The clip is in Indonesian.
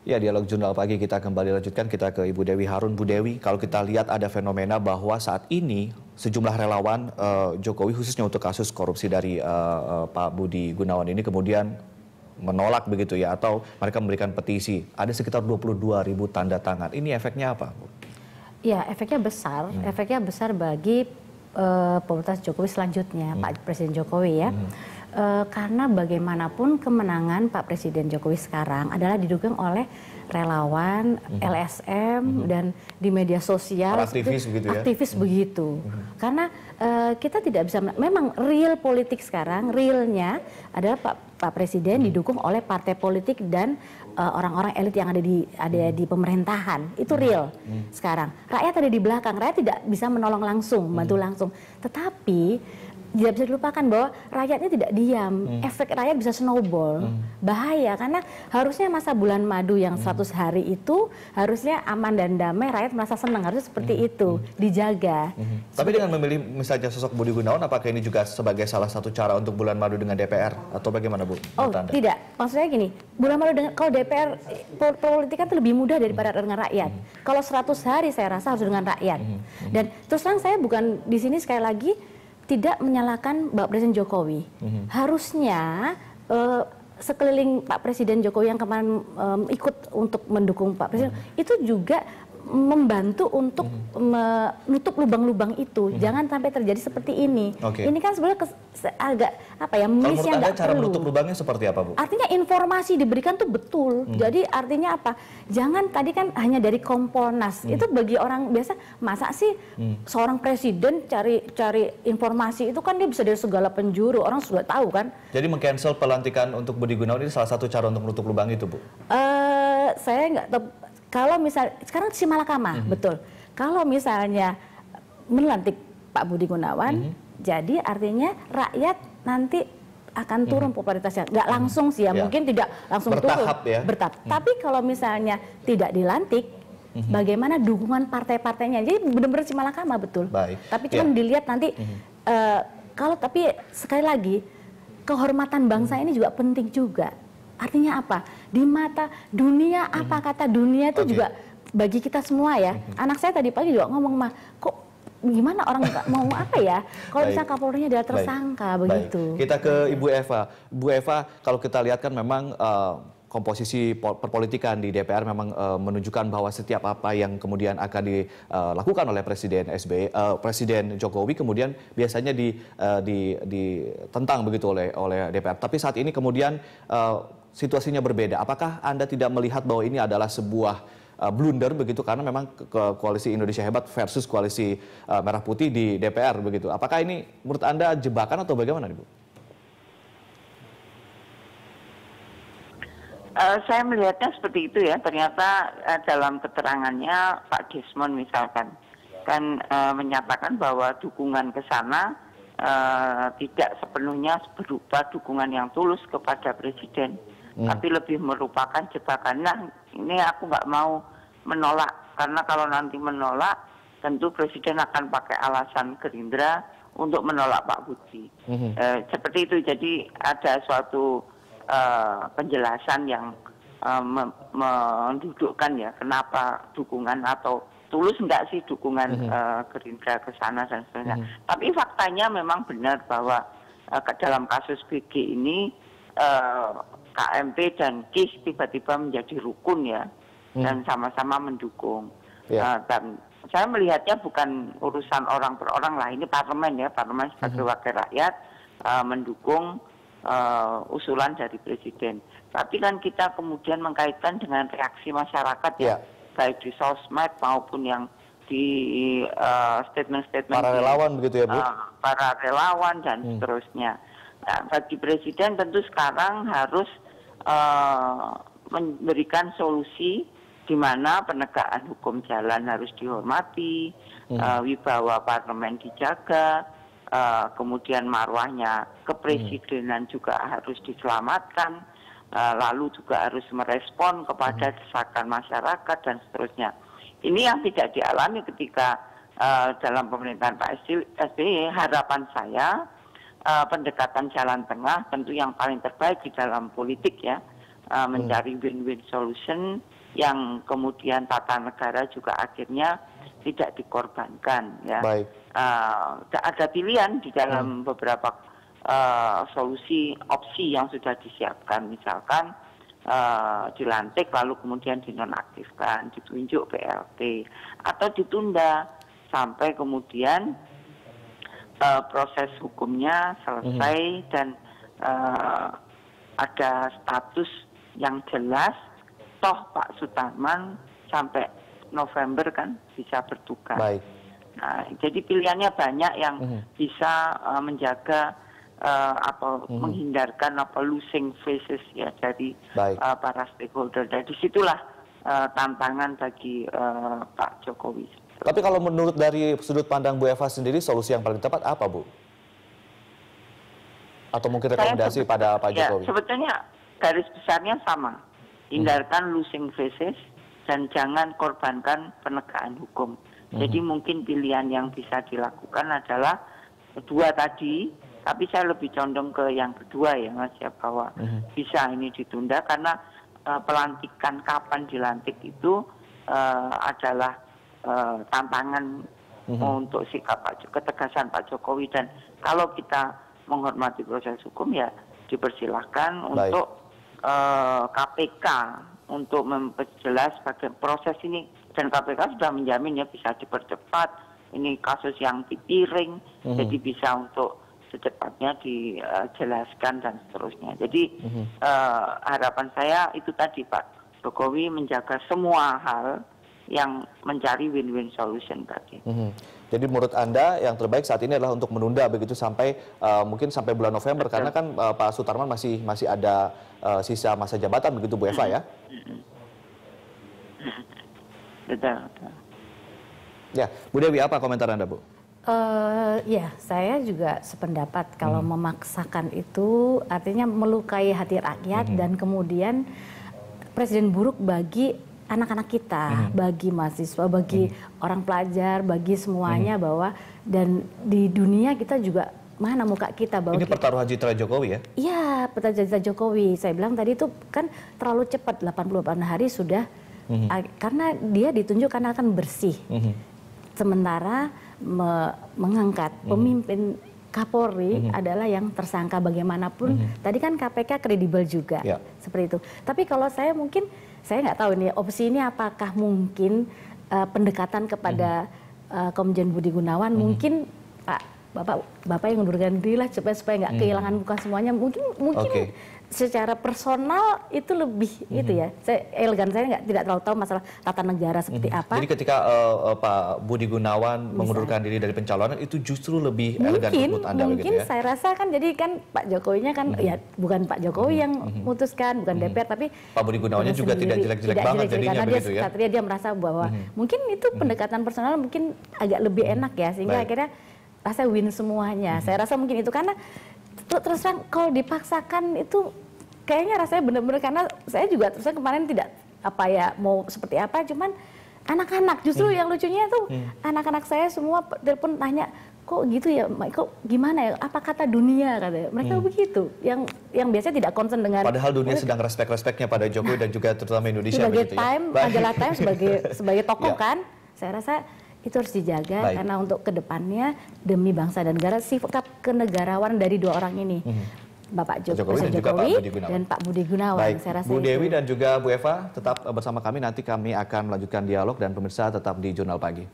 Ya, dialog jurnal pagi kita kembali lanjutkan, kita ke Ibu Dewi Harun. Bu Dewi, kalau kita lihat ada fenomena bahwa saat ini sejumlah relawan Jokowi khususnya untuk kasus korupsi dari Pak Budi Gunawan ini kemudian menolak begitu ya, atau mereka memberikan petisi. Ada sekitar 22.000 tanda tangan. Ini efeknya apa, Bu? Ya, efeknya besar. Efeknya besar bagi pemerintahan Jokowi selanjutnya, Pak Presiden Jokowi ya. Karena bagaimanapun kemenangan Pak Presiden Jokowi sekarang adalah didukung oleh relawan, LSM, dan di media sosial. Aktivis begitu ya? Aktivis begitu. Karena kita tidak bisa, memang real politik sekarang, realnya adalah Pak Presiden didukung oleh partai politik dan orang-orang elit yang ada di pemerintahan. Itu real sekarang. Rakyat ada di belakang, rakyat tidak bisa menolong langsung, membantu langsung. Tetapi tidak bisa dilupakan bahwa rakyatnya tidak diam, efek rakyat bisa snowball, bahaya karena harusnya masa bulan madu yang 100 hari itu harusnya aman dan damai, rakyat merasa senang, harusnya seperti itu, dijaga. Tapi dengan memilih misalnya sosok Budi Gunawan, apakah ini juga sebagai salah satu cara untuk bulan madu dengan DPR atau bagaimana, Bu? Oh tidak, maksudnya gini, bulan madu dengan, kalau DPR politik kan lebih mudah daripada dengan rakyat. Kalau 100 hari saya rasa harus dengan rakyat. Dan terus terang saya bukan di sini sekali lagi tidak menyalahkan Bapak Presiden Jokowi. Harusnya sekeliling Pak Presiden Jokowi yang kemarin ikut untuk mendukung Pak Presiden itu juga membantu untuk menutup lubang-lubang itu. Jangan sampai terjadi seperti ini. Ini kan sebenarnya agak apa ya, miss yang nggak perlu. Cara menutup lubangnya seperti apa, Bu? Artinya informasi diberikan tuh betul. Jadi artinya apa? Jangan tadi kan hanya dari Kompolnas. Itu bagi orang biasa, masa sih seorang presiden cari informasi itu kan dia bisa dari segala penjuru. Orang sudah tahu kan. Jadi meng-cancel pelantikan untuk Budi Gunawan ini salah satu cara untuk menutup lubang itu, Bu? Saya nggak tahu. Kalau misal sekarang si Malakama, betul. Kalau misalnya melantik Pak Budi Gunawan, jadi artinya rakyat nanti akan turun popularitasnya. Nggak langsung sih ya, mungkin tidak langsung bertahap turun. Ya? Bertahap. Tapi kalau misalnya tidak dilantik, bagaimana dukungan partai-partainya? Jadi benar-benar si Malakama, betul. Baik. Tapi cuma dilihat nanti, tapi sekali lagi, kehormatan bangsa ini juga penting juga. Artinya apa? Di mata dunia, apa kata dunia itu juga bagi kita semua ya. Anak saya tadi pagi juga ngomong, mah kok gimana orang nggak mau apa ya? Kalau bisa Kapolrinya adalah tersangka begitu. Kita ke Ibu Eva. Bu Eva, kalau kita lihat kan memang komposisi perpolitikan di DPR memang menunjukkan bahwa setiap apa yang kemudian akan dilakukan oleh Presiden Jokowi kemudian biasanya ditentang begitu oleh DPR. Tapi saat ini kemudian situasinya berbeda. Apakah Anda tidak melihat bahwa ini adalah sebuah blunder begitu karena memang koalisi Indonesia Hebat versus koalisi Merah Putih di DPR begitu? Apakah ini menurut Anda jebakan atau bagaimana, Ibu? Saya melihatnya seperti itu ya. Ternyata dalam keterangannya Pak Desmond misalkan kan menyatakan bahwa dukungan ke sana tidak sepenuhnya berupa dukungan yang tulus kepada Presiden, tapi lebih merupakan jebakan. Nah, ini aku nggak mau menolak karena kalau nanti menolak tentu Presiden akan pakai alasan Gerindra untuk menolak Pak Budi. Seperti itu. Jadi ada suatu penjelasan yang mendudukkan ya kenapa dukungan atau tulus enggak sih dukungan Gerindra ke sana dan sebagainya. Tapi faktanya memang benar bahwa dalam kasus BG ini KMP dan KIS tiba-tiba menjadi rukun ya dan sama-sama mendukung. Dan saya melihatnya bukan urusan orang per orang lah, ini parlemen ya, parlemen sebagai wakil rakyat mendukung usulan dari Presiden. Tapi kan kita kemudian mengkaitkan dengan reaksi masyarakat ya, baik di sosmed maupun yang di statement-statement para relawan begitu ya, Bu? Para relawan dan seterusnya. Nah, bagi Presiden tentu sekarang harus memberikan solusi di mana penegakan hukum jalan harus dihormati, wibawa parlemen dijaga, kemudian marwahnya kepresidenan juga harus diselamatkan, lalu juga harus merespon kepada desakan masyarakat dan seterusnya. Ini yang tidak dialami ketika dalam pemerintahan Pak SBY. Harapan saya pendekatan jalan tengah tentu yang paling terbaik di dalam politik ya, mencari win-win solution yang kemudian tata negara juga akhirnya tidak dikorbankan ya. Baik. Ada pilihan di dalam beberapa solusi opsi yang sudah disiapkan, misalkan dilantik lalu kemudian dinonaktifkan, ditunjuk PLT atau ditunda sampai kemudian proses hukumnya selesai dan ada status yang jelas. Toh Pak Sutarman sampai November kan bisa bertugas. Baik. Nah, jadi pilihannya banyak yang bisa menjaga atau menghindarkan losing faces ya dari para stakeholder. Dan disitulah tantangan bagi Pak Jokowi. Tapi kalau menurut dari sudut pandang Bu Eva sendiri, solusi yang paling tepat apa, Bu? Atau mungkin rekomendasi pada Pak Jokowi? Sebetulnya garis besarnya sama. Hindarkan losing faces dan jangan korbankan penegakan hukum. Jadi mungkin pilihan yang bisa dilakukan adalah dua tadi, tapi saya lebih condong ke yang kedua ya Mas ya, bahwa bisa ini ditunda karena pelantikan kapan dilantik itu adalah tantangan untuk sikap ketegasan Pak Jokowi, dan kalau kita menghormati proses hukum ya dipersilahkan untuk KPK untuk memperjelas bagaimana proses ini, dan KPK sudah menjamin ya bisa dipercepat, ini kasus yang dipiring, jadi bisa untuk secepatnya dijelaskan dan seterusnya. Jadi harapan saya itu tadi Pak Jokowi menjaga semua hal yang mencari win-win solution tadi. Jadi menurut Anda yang terbaik saat ini adalah untuk menunda begitu sampai mungkin sampai bulan November. Betul. Karena kan Pak Sutarman masih ada sisa masa jabatan begitu Bu Eva ya? Betul. Ya, Bu Dewi apa komentar Anda Bu? Ya, saya juga sependapat kalau memaksakan itu artinya melukai hati rakyat dan kemudian presiden buruk bagi anak-anak kita, bagi mahasiswa, bagi orang pelajar, bagi semuanya bahwa dan di dunia kita juga mana muka kita bahwa ini pertaruhan citra Jokowi ya? Iya, pertaruhan citra Jokowi. Saya bilang tadi itu kan terlalu cepat 88 hari sudah karena dia ditunjuk karena akan bersih. Sementara mengangkat pemimpin Kapolri adalah yang tersangka bagaimanapun. Tadi kan KPK kredibel juga, seperti itu. Tapi kalau saya mungkin, saya nggak tahu ini opsi ini apakah mungkin pendekatan kepada Komjen Budi Gunawan, mungkin Bapak yang mengundurkan diri lah supaya nggak kehilangan muka semuanya. Mungkin secara personal itu lebih itu ya. Saya tidak terlalu tahu masalah tata negara seperti apa. Jadi ketika Pak Budi Gunawan mengundurkan diri dari pencalonan itu justru lebih elegan menurut Anda mungkin begitu ya? Saya rasa kan jadi kan Pak Jokowinya kan ya bukan Pak Jokowi yang memutuskan, bukan DPR tapi Pak Budi Gunawannya juga tidak jelek-jelek banget jadinya begitu ya. Karena dia merasa bahwa mungkin itu pendekatan personal mungkin agak lebih enak ya sehingga akhirnya rasa win semuanya. Saya rasa mungkin itu karena terus terang kalau dipaksakan itu kayaknya rasanya benar-benar, karena saya juga terus kemarin tidak apa ya mau seperti apa, cuman anak-anak justru yang lucunya tuh anak-anak saya semua telepon tanya kok gitu ya, kok gimana ya, apa kata dunia katanya mereka begitu, yang biasanya tidak concern dengan padahal dunia sedang respect-respectnya pada Jokowi dan juga terutama Indonesia sebagai begitu Time, ya. majalah Time sebagai tokoh kan, saya rasa itu harus dijaga karena untuk kedepannya demi bangsa dan negara, sikap kenegarawanan dari dua orang ini. Bapak Jokowi dan Pak Budi Gunawan. Baik, saya rasa Bu Dewi dan juga Bu Eva tetap bersama kami, nanti kami akan melanjutkan dialog dan pemirsa tetap di Jurnal Pagi.